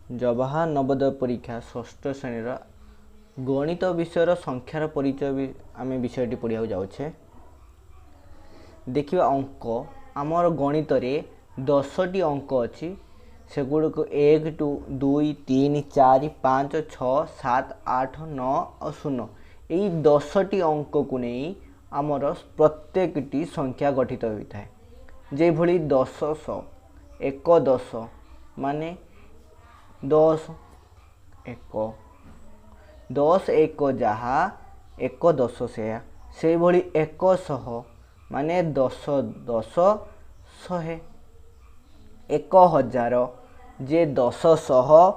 जवाहर नवोदय परीक्षा षष्ठ श्रेणी गणित विषय संख्यार परिचय आम विषयटी पढ़ा जाऊे। देखिए अंक आमर गणित रे 10टी अंक अच्छी सेगुड़क 1 2 3 4 5 6 7 8 9 और 0 यही 10टी अंक को नहीं आमर प्रत्येकटी संख्या गठित होता है। जे भली 10 100 1 10 माने 10 1 10 1 जहा 1 10 से भली 100 माने 10 10 100 1000 जे 10 100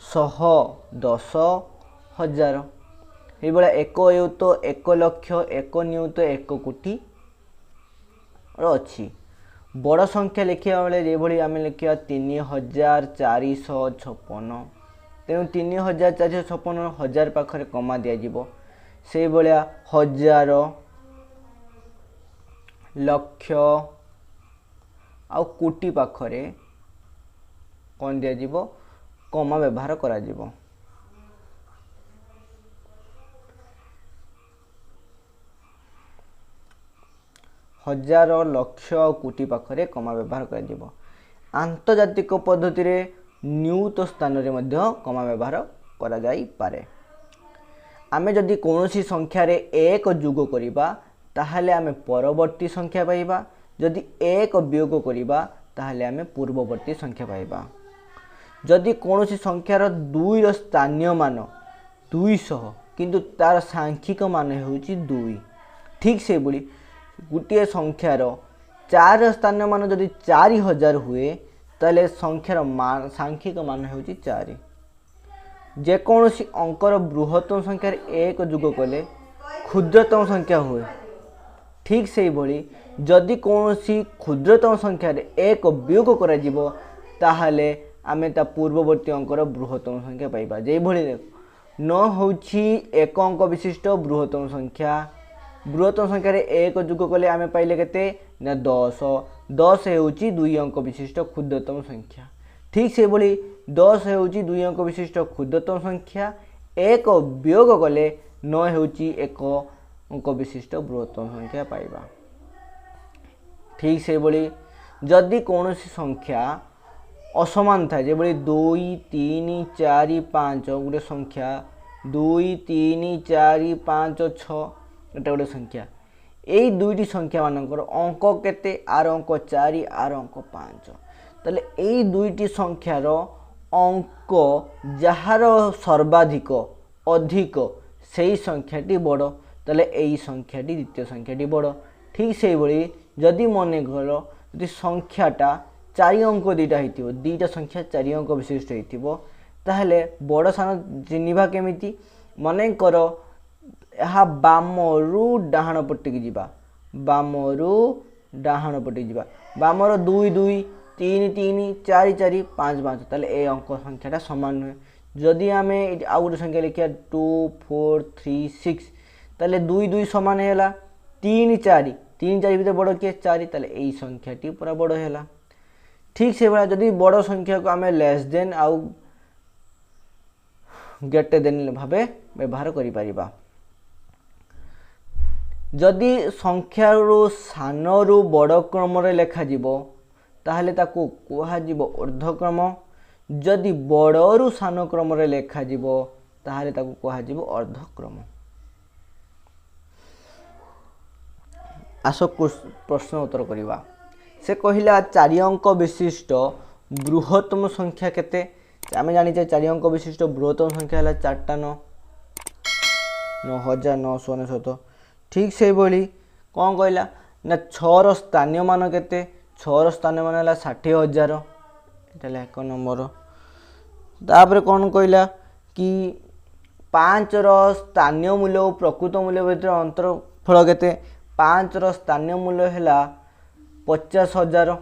100 10 1000 ये भाया 1 युत 1 लक्ष 1 नियुत 1 कोटी अच्छी। बड़ संख्या लिखा बेले जो आम लिखा 3456 तेणु 3456 हजार पाखे कमा दिज्व से भाया 1000 लक्ष आउ कोटी पाखरे कौन दिज्व कमा व्यवहार करा जीवो। हजार लक्ष और कोटी पाखरे कमा व्यवहार कर आंतर्जातिक पद्धति रे नियुत स्थान रे मध्य कमा व्यवहार करा जाई पारे। आमे जदि कोनोसी संख्या रे एक जोग करिबा ताहले आमे परवर्ती संख्या पाइबा, जदि एक वियोग करिबा ताहले आमे पूर्ववर्ती संख्या पाइबा। जदि कोनोसी संख्यार 2 रो स्थानीय मान 200 किंतु तार सांख्यिक मान होउची 2, ठीक से बोली गोटे संख्यार 4 स्थानीय मान जदि 4000 हुए ताले संख्यार मान सांख्यिक मान होउची 4। जेकोसी अंकर बृहत्तम संख्यार एक जोग कले क्षुद्रतम संख्या हुए, ठीक से भली जदि कोनोसी क्षुद्रतम संख्यार एक वियोग करा जीवो ताहले आमे ता पूर्ववर्ती अंकर बृहत्तम संख्या पाइबा। जे भली देख न होउची एक अंक विशिष्ट बृहत्तम संख्या, बृहत्तम संख्यार एक जोग कले आमे पाइले केते ना 10 10 होउची 2 अंक विशिष्ट क्षुद्रतम संख्या, ठीक से भली 10 होउची 2 अंक विशिष्ट क्षुद्रतम संख्या, एक वियोग कले 9 होउची 1 अंक विशिष्ट बृहत्तम संख्या पाइबा। ठीक से भली जदि कोनोसी संख्या असमान था जे भली 2 3 4 5 गोटे संख्या 2 3 4 5 6 एटा गोटे संख्या, यही दुईटी संख्या मानकर अंक केते आर अंक 4 आर अंक 5 ताले यही दुईटी संख्यार अंक जहार सर्वाधिक अधिक सही संख्याटी बड़ ताले यही संख्याटी द्वितीय संख्याटी बड़। ठीक से भली जदि मन कर यदि संख्याटा 4 अंक दुईटा होइतिबो दुईटा संख्या 4 अंक विशिष्ट होइतिबो ताहले बड़ सान चिन्हिबा केमिति मन कर यहाँ बामरू डाहाण पट्टी की जीवा, बामरू डाहाण पट्टी जीवा, बामर 2 2 3 3 4 4 5 5 ताले ए अंक संख्याटा समान नुहे। जदि आमे आउ गोटे संख्या लिखिया 2 4 3 6 ताले 2 2 समान हैला 3 4 3 4 भीतर बड़ किए 4 ताले एई संख्याटी पूरा बड़ हैला। ठीक से भाया जदि बड़ संख्या को आमे लेस देन आउ ग्रेटर देन भाबे व्यवहार करि परिबा। जदि संख्यारू सानरू बड़ क्रम रे लेखा जीवो ताहले ताकू कुहा जीवो ऊर्ध्वक्रम, जदि बड़रू सान क्रम रे लेखा जीवो ताहले ताकू कुहा जीवो अर्धक्रम। आसो प्रश्न उत्तर करिवा। से कहिला 4 अंक विशिष्ट बृहत्तम संख्या केते? आमे जानि 4 अंक विशिष्ट बृहत्तम संख्या हला 4 9 9999। ठीक से बोली कौन कहला ना 6 रो स्थानीय मान केते? 6 रो स्थानीय मान हला 60000 एटा एक नंबर। तापर कौन कहला कि 5 रो स्थानीय मूल्य और प्रकृत मूल्य भीतर अंतर फल केते? 5 रो स्थानीय मूल्य हला 50000,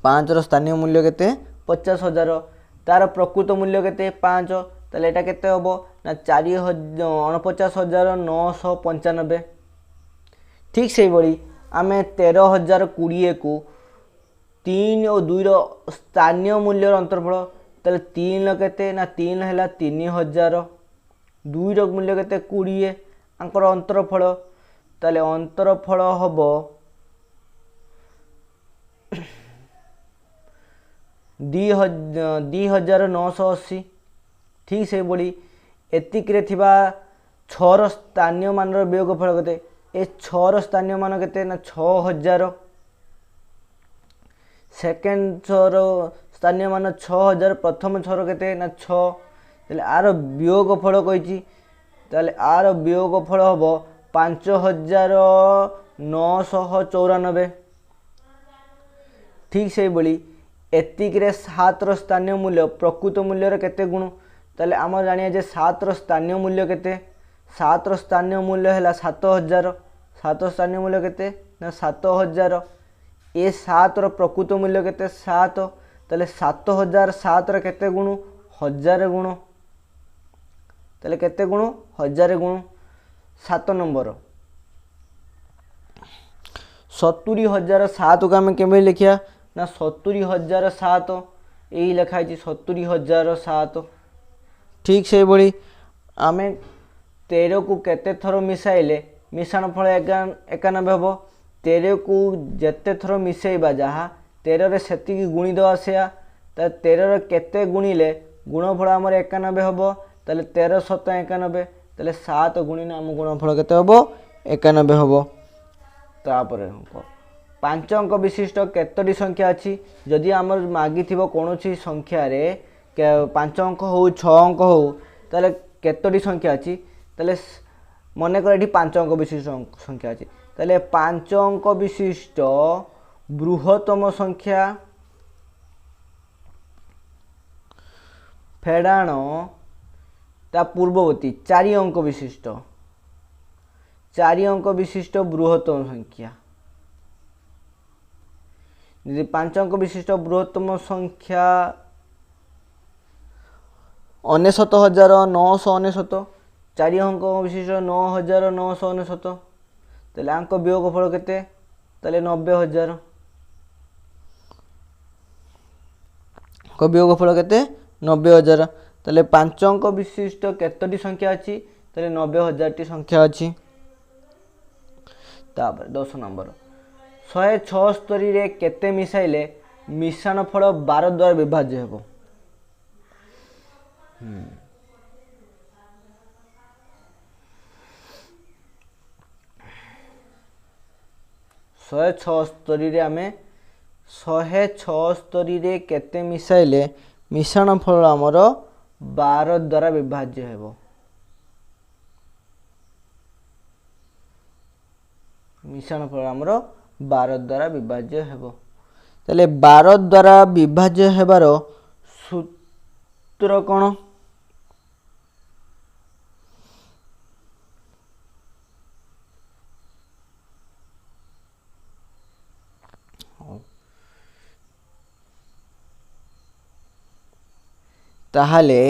5 रो स्थानीय मूल्य केते? 50000, तार प्रकृत मूल्य केते? 5 ताले एटा केते होबो ना 49,995। ठीक से बड़ी आमे 13,020 को 3 और 2 स्थानीय मूल्यर अंतरफल ताले 3 केते ना 3 है 3000 2 मूल्य केते 20 आंकर अंतरफल ताले अंतरफल हम 2980 ठीक से बोली एतिक थिबा 6 स्थानीय मान वियोगफल केते ए 6 स्थानीय मान केते ना 6000 सेकेंड छर स्थानीय मान 6000 प्रथम छर केते ना 6 ताले आर वियोगफल कहिछि ताले आर वियोगफल हबो 5994 ठीक से बोली एतिक रे 7 स्थानीय मूल्य प्रकृत मूल्य केते गुण ताले आम जानिए जे 7 स्थानीय मूल्य केते 7 स्थानीय मूल्य है 7000 7 स्थानीय मूल्य केते ना 7000 ए 7 प्रकृत मूल्य केते 7 ताले 7000 7 रे केते गुण 1000 गुण ताले केते गुण 1000 गुण 7 नंबर 70007 को आम केमे लिखिया ना 70007 यही लिखा है 70007 ठीक से बोली आम 13 को केते थर मिसाइले मिश्रण फल 91 हम 13 को जेते थर मिसेबा जहाँ 13 रे सेति गुणी दवा से 13 रे केते गुणिले गुणफल आमर 91 हम ताले 13 7 91 ताले 7 गुणी आम गुणफल केते हम 91 हम तापर 5 अंक विशिष्ट केतोटी संख्या अच्छी जदि आम मागी कौन संख्या रे 5 अंक हो 6 अंक हो ताले केतोटी संख्या अच्छी ताले मन कर 5 अंक विशिष्ट संख्या अच्छी ताले 5 अंक विशिष्ट बृहत्तम संख्या फेडाण ता पूर्ववर्ती 4 अंक विशिष्ट 4 अंक विशिष्ट बृहत्तम संख्या यदि 5 अंक विशिष्ट बृहत्तम संख्या 69,999 4 अंक विशिष्ट 9,999 ताले अंक वियोगफल केते ताले 90,000 अंक वियोगफल केते 90,000 ताले 5 अंक विशिष्ट केतोटी संख्या अच्छी ताले 90,000 टी संख्या अच्छी तापर 10 नंबर 176 रे केते मिसाइले मिश्रण फल 12 द्वारा विभाज्य हेबो 176 रे आमे 176 रे केते मिसाइले मिश्रण फल आमर 12 द्वारा विभाज्य हेबो मिश्रण फल आमर 12 द्वारा विभाज्य हेबो ताले 12 द्वारा विभाज्य हेबार सूत्र कोन ताहले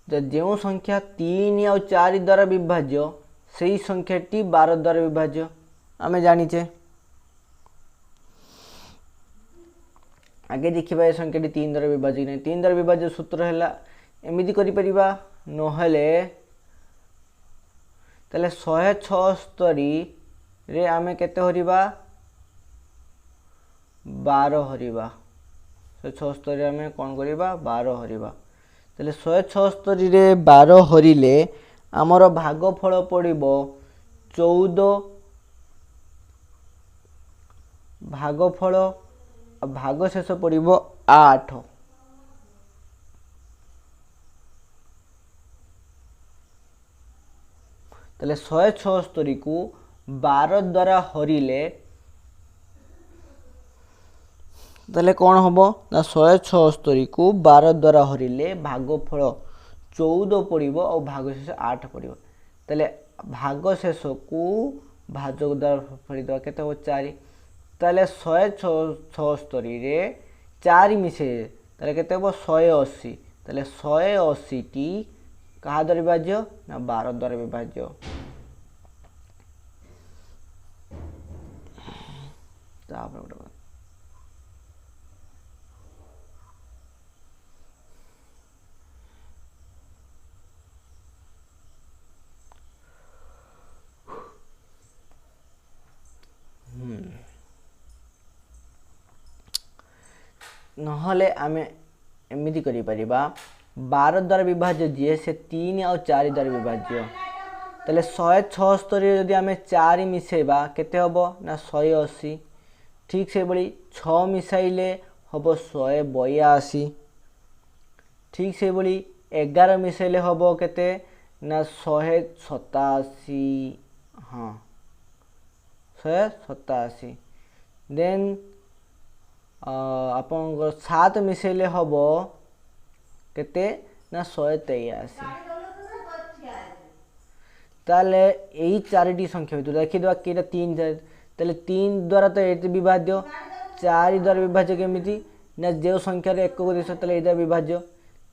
जो संख्या 3 और 4 द्वारा विभाज्य से ही संख्याटी 12 द्वारा विभाज्य आमे जानिचे आगे देखिबा ए संख्याटी 3 द्वारा विभाज्य नहीं 3 द्वारा विभाज्य सूत्र हैला एमिति करि परिबा नहले ताले 176 रे आमे केते हरिबा 12 हरिबा 176 रे आमे कोन करिबा 12 हरिबा ताले 176 रे 12 हरिले आमर भागफल पड़िबो 14 भागफल भाग शेष पड़िबो 8 ताले 176 को 12 द्वारा हरिले ताले कौन हम ना 176 को 12 द्वारा हरिले भागफल 14 पड़ो और भागशेष 8 पड़ो ताले भागशेष को भाजक द्वारा फरीद केते 4 ताले 176 रे 4 मिसे ताले केते 180 ताले 180 टी कहा द्वारा विभाज्य ना 12 द्वारा विभाज्य। नहले आमे एमिति करि परिबा 12 द्वारा विभाज्य जी से 3 और 4 द्वारा विभाज्य तले 176 यदि आमे 4 मिसेबा केते हबो ना 180। ठीक से बड़ी 6 मिसाइले हबो 182। ठीक से बड़ी 11 मिसाइले हबो केते ना 187। हाँ 187। देन आपन 7 मिसेले हबो केते ना 183। ताले एई चारिटी संख्या भितर देखि दवा केटा 3 ताले 3 द्वारा तो एते विभाज्य 4 द्वारा विभाज्य केमिति ना जे संख्या रे 1 को दिस ताले एटा विभाज्य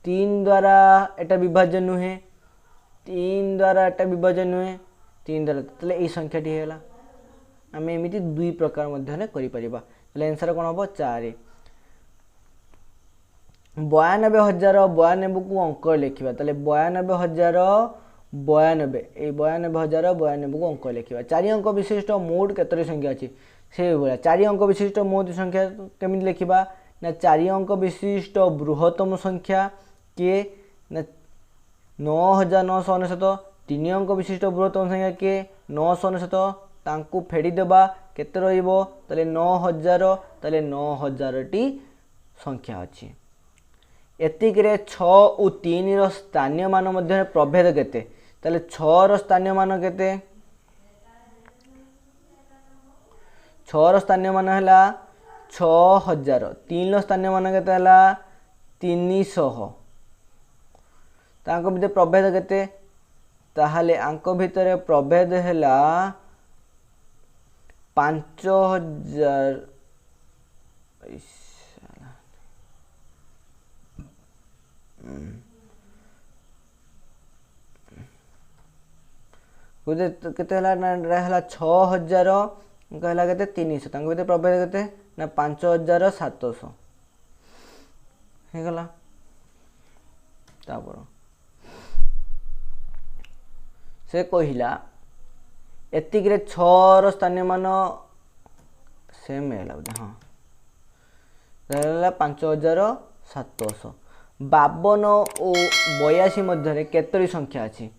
3 द्वारा एटा विभाज्य नुहे 3 द्वारा एटा विभाज्य नुहे 3 द्वारा ताले एई संख्याटी हेला। आमे एमिति दुई प्रकार मध्यने करि परिबा। ताले आंसर कोन हबो 4। 92,092 को अंक लिखिबा ताले 92,092 ए 92,092 को अंक लिखिबा। 4 अंक विशिष्ट मोट केतरी संख्या अछि से बोला 4 अंक विशिष्ट मोट संख्या केमिति लिखिबा ना 4 अंक विशिष्ट बृहत्तम संख्या के ना 9,999। 3 अंक विशिष्ट बृहत्तम संख्या के 999 तांकु फेडी देबा केते रहिबो ताले 9,000 ताले 9,000 टी संख्या अछि। एतिकरे 6 और 3 रो स्थानीय मान मध्य प्रभेद केते ताले 6 रो स्थानीय मान केते 6 रो स्थानीय मान हला 6,000। 3 रो स्थानीय मान केते हला 300। तांको भितर प्रभेद केते ताहाले अंक भितर प्रभेद हला 5,000। केते हला ना रहला 6,000 कहला केते 300 तांको भितर प्रभेद केते ना 5,700 हे गला। तापर से कहिला एतिकरे 6 रो स्थानीय मान सेम हेला बोधे। हाँ रहला 5,700। 52 और 82 मध्य केतरी संख्या अछि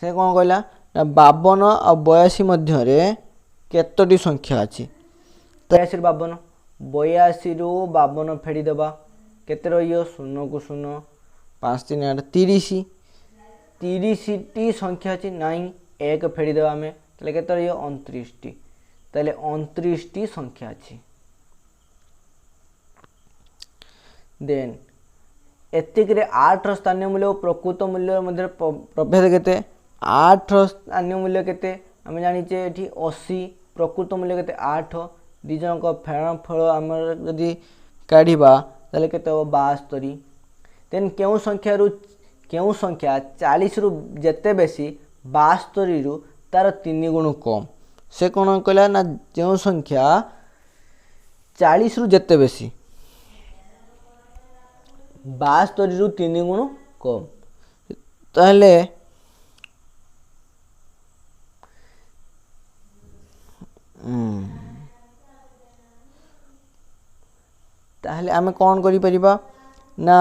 से कोन कहला ना 52 और 82 मध्य केतोटी संख्या अछि। 83 52 82 रु 52 फेडी देबा केते रहियो 0 को 0 5 3 8 30। 30 टी संख्या अछि नाही 1 फेडी देबा हमें तले केते रहियो 29 टी तले 29 टी संख्या अछि। देन एतिकरे 8 रो स्थानीय मूल्य और प्रकृत मूल्य मध्य प्रभेद केते 8 रो स्थानीय मूल्य केते हम जानि जे एठी 80 प्रकृत मूल्य केते 8 दि जनक फेरफल हमर जदी काढिबा तले केते 72। देन केउ संख्या 40 रु जते बेसी 72 रु तार 3 गुण कम से कोन कहला ना जो संख्या 40 रु जते बेसी 72 रु 3 गुण कम ताहले ताहले आमे कोन करि परिबा ना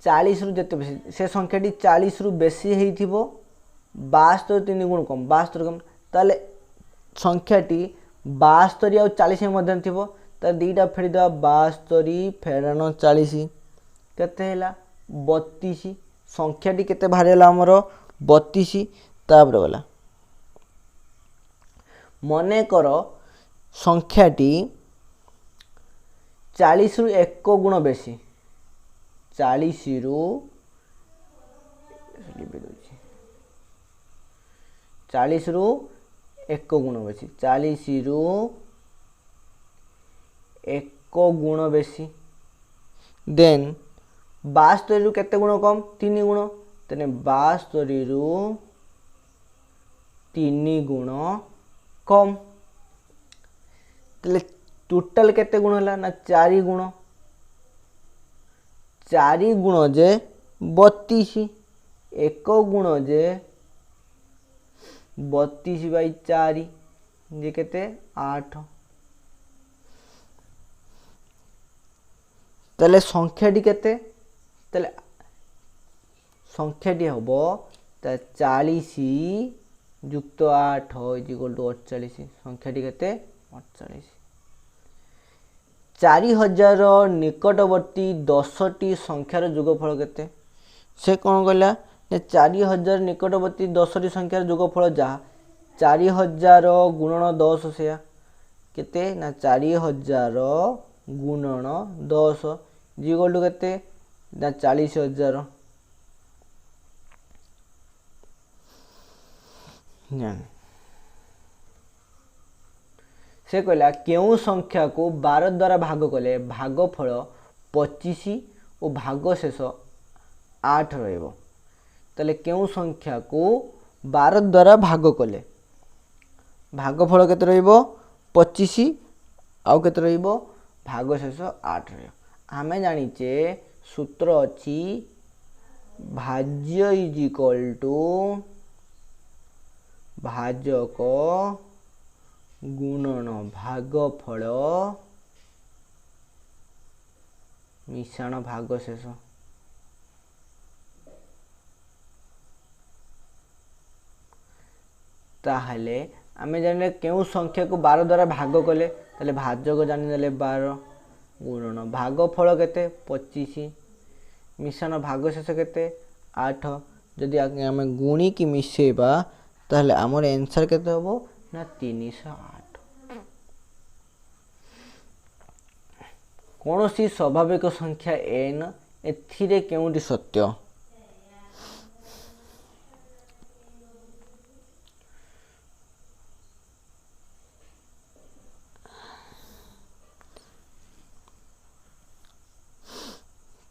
40 रु जते बेसी से संख्याटी 40 रु बेसी हेइथिबो 72 3 गुण कम 72 कम ताले संख्याटी 72 और 40 मध्य थिबो त दीटा फेरी दवा 72 फेरानो 40 केते हैला 32 संख्याटी केते बाहरला हमरो 32 तापर गला मने करो संख्याटी 40 रु 1 गुण बेसी 40 रु 40 रु 1 गुण बेसी 40 रु 1 गुण बेसी देन 72 रु केते गुण कम 3 गुण तेने 72 रु 3 गुण कम तेले टोटल केते गुण हला ना 4 गुण 4 गुण जे 32 एक गुण जे 32/4 जे केते 8 तले संख्याटी केते तले संख्याटी हबो 40 युक्त 8 इक्वल टू 48 संख्याटी केते 48 4000 निकटवर्ती 10टी संख्यार जोगफल केते से कौन कहला 4000 निकटवर्ती 10टी संख्यार जोगफल जहाँ 4000 गुणन 10 से केते ना 4000 गुणन 10 इक्वल टू केते ना 40000 से कहला केउ संख्या को 12 द्वारा भाग कले भागफल 25 और भागशेष 8 रहइबो तले केउ संख्या को 12 द्वारा भाग कले भागफल केते रहइबो 25 आउ केते रहइबो भागशेष 8 रहइबो हमें जानिचे सूत्र अछि भाज्य इज इक्वल टू भाजक गुणन भागफल मिश्रण भागशेष ताहले आमे जानिले केउ संख्या को 12 द्वारा भाग कले ताले भाजक जानि देले 12 गुणन भागफल केते 25 मिश्रण भागशेष केते 8 जदि आमे गुणी की मिसेबा ताहले हमर आंसर केते होबो ना 308 कौन सी स्वाभाविक संख्या n एथिरे केउटी सत्य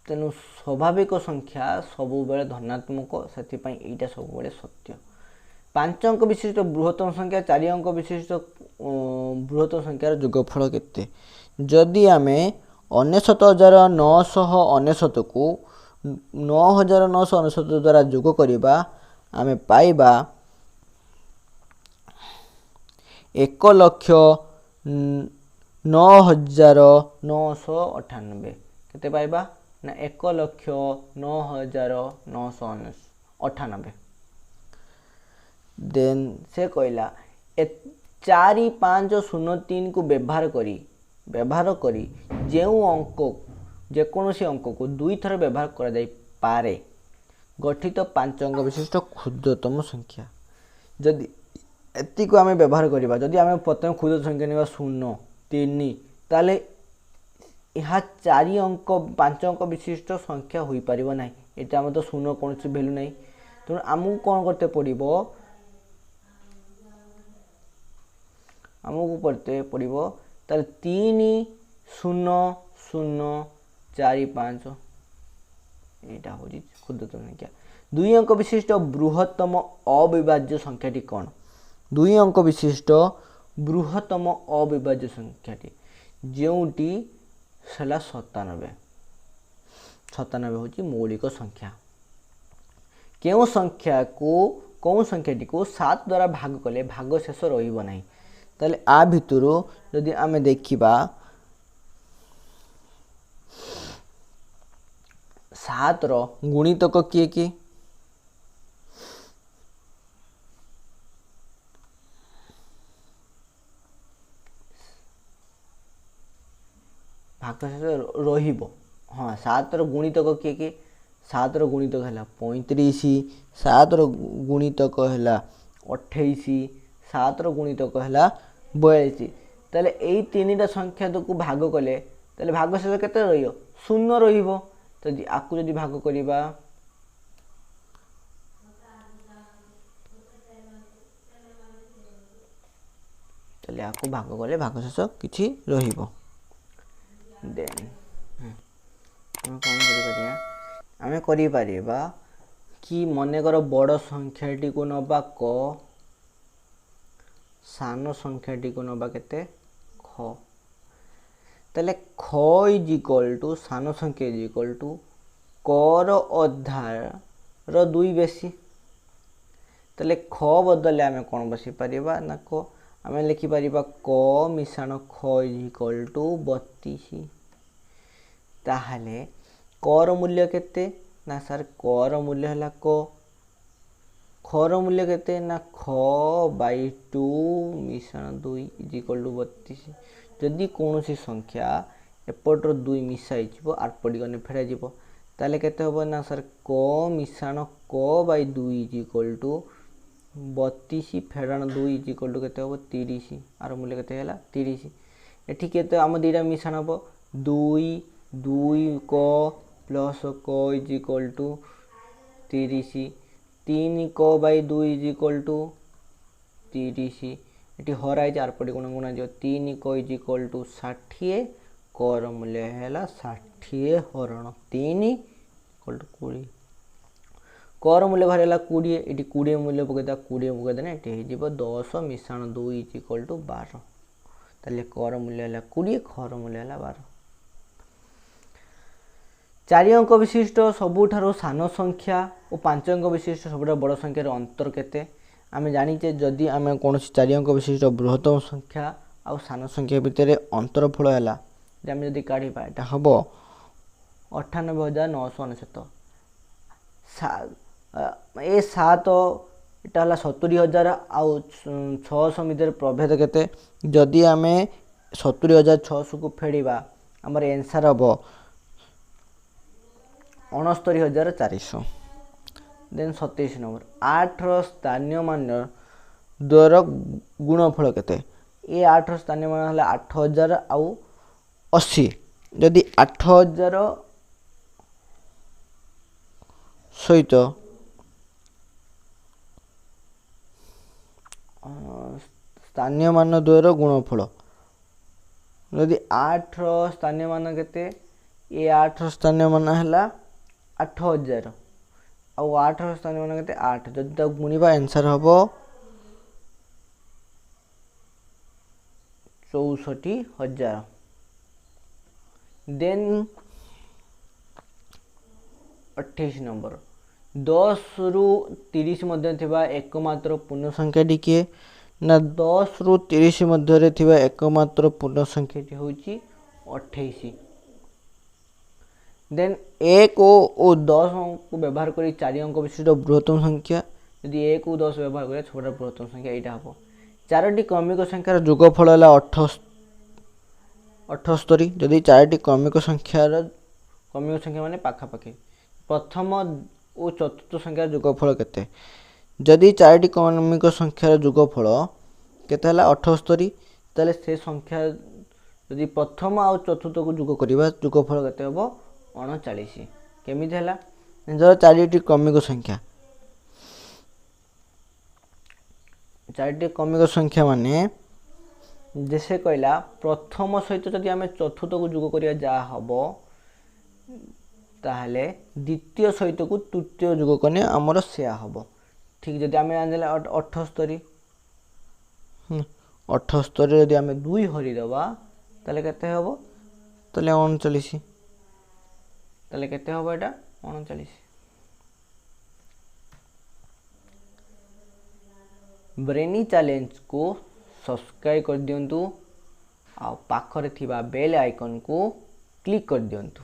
तेनु स्वाभाविक संख्या सबु बेले धनात्मक सेति पई एटा सबु बेले सत्य 5 अंक विशिष्ट बृहत्तम संख्या 4 अंक विशिष्ट बृहत्तम संख्यार जोगफल केते जदि आमे 99999 को 9999 द्वारा जोग करिबा आमे पाइबा 1,09,998 केते पाइबा ना 1,09,998 देन से कहला 4503 को व्यवहार करी जेउ अंक जेकोसी अंक को दुई थर व्यवहार करा जाई पारे गठित 5 अंक विशिष्ट क्षुद्रतम संख्या जदि एति को आमे व्यवहार करिबा जदि आमे प्रथम क्षुद्र संख्या निबा 0 3 ताले यह 4 अंक 5 अंक विशिष्ट संख्या होई परिबो नै एटा हम तो 0 कोनसी वैल्यू नै तो हमहु कोन करते पड़िबो हमको पढ़ते पड़िबो ताले 3,0,0,4,5 एटा हो जी क्षुद्रतम संख्या 2 अंक विशिष्ट बृहत्तम अविभाज्य संख्याटी कोन 2 अंक विशिष्ट बृहत्तम अविभाज्य संख्याटी जेउटी सला 97 होची मौलिक संख्या केउ संख्या को कौन संख्याटी को 7 द्वारा भाग कले भाग शेष रहिबो नै ताले आ भितरो यदि आमे देखिबा 7 रो गुणितक किए की भाग शेष रहिबो हां 7 रो गुणितक किए की 7 रो गुणितक हला 35 7 रो गुणितक हला 28 7 रो गुणितक हला 42 ताले एई तीनटा संख्या को भाग कले ताले भाग शेष केते रहियो 0 रहिबो जदि आकु जदि भाग करिबा ताले आकु भाग कले भाग शेष किछि रहिबो देन हम कोन करि परिया आमे करि परिबा कि मनेकर बड़ संख्याटी को नबा क सान संख्याटी को नबा केते ख तले ख इज इक्वल टू सान संख्या इज इक्वल टू क रो अधार रो 2 बेसी तले ख बदले आमे कोन बसी परिबा ना को आमे लिखि परिबा क मिश्रण ख इज इक्वल टू 32 ताहले क रो मूल्य केते ना सर क रो मूल्य हला क ख रो मूल्य केते ना ख बाई 2 मिश्रण 2 इज इक्वल टू 32 जदि कोनोसी संख्या एपटर 2 मिसाई जिवो आरपडी गने फेरा जिवो ताले केते होबो ना सर क मिश्रण क बाई 2 इज इक्वल टू 32 फेराण 2 इज इक्वल टू केते होबो 30 आर मूल्य केते हैला 30 एठी केते हम दीटा मिश्रण होबो 2 क प्लस क इज इक्वल टू 30 3 क बाई 2 इज इक्वल टू 30 एटी हराई चार पटी गुण गुणा जो 3 क इज इक्वल टू 60 क रो मूल्य हैला 60 हरण 3 इक्वल टू 20 क रो मूल्य भरेला 20 एटी 20 मूल्य पकेदा 20 पकेदा ना एटी हिजिबो 10 मिश्रण 2 इज इक्वल टू 12 ताले क रो मूल्य हैला 20 ख रो मूल्य हैला 12 4 अंक विशिष्ट सबुठारो सान संख्या और 5 अंक विशिष्ट सबुठारो बड़ संख्या रो अंतर केते आमे जानिचे जदि आमे कोनोसी 4 अंक विशिष्ट बृहत्तम संख्या आ सान संख्या भितर अंतरफल हैला जे आमे जदि काढिबा एटा हबो 98999 ए 7 एटा हला 70000 आ 600 मिटर प्रभेद केते जदि आमे 70600 को फेडिबा हमर आंसर हबो 69400 देन 27 नंबर 8 रो स्थानीय मान द्वारा गुणफल केते ए 8 रो स्थानीय मान हला 8000 आ 80 जदि 8000 सहित स्थानीय मान द्वारा गुणफल जदि 8 रो स्थानीय मान केते ए 8 रो स्थानीय मान हला 8000 आ 8 रो स्थानीय मान केते 8 जदि त गुणिबा आंसर हबो 64000 देन 28 नंबर 10 रु 30 मध्य थिबा एकमात्र पूर्ण संख्या टिके ना 10 रु 30 मध्य रे थिबा एकमात्र पूर्ण संख्या टी होची 28 देन 1 और 10 को व्यवहार करी 4 अंक विशिष्ट बृहत्तम संख्या यदि 1 और 10 व्यवहार करे छोटा बृहत्तम संख्या एटा हबो चारोटी क्रमिक संख्यार जोगफल हला 78 यदि चारोटी क्रमिक संख्यार क्रमिक संख्या माने पाखा पाखी प्रथम और चतुर्थ संख्यार जोगफल केते यदि चारोटी क्रमिक संख्यार जोगफल केते हला 78 ताले से संख्या यदि प्रथम और चतुर्थ को जोग करिबा जोगफल केते हबो 39 केमिति हला जरा चारोटी क्रमिक संख्या चारोटी क्रमिक संख्या माने जैसे कहला प्रथम सहित जदि आमे चतुर्थ को जोग करिया जा हबो ताहले द्वितीय सहित को तृतीय जोग कने हमर सेया हबो ठीक जदि आमे जानले 78 78 जदि आमे 2 हरि दबा ताले केते हबो ताले 39 ताले केते हबो एटा 39 ब्रेनी चैलेंज को सब्सक्राइब कर दियंतु आ पाखरे थिबा बेल आइकन को क्लिक कर दियंतु।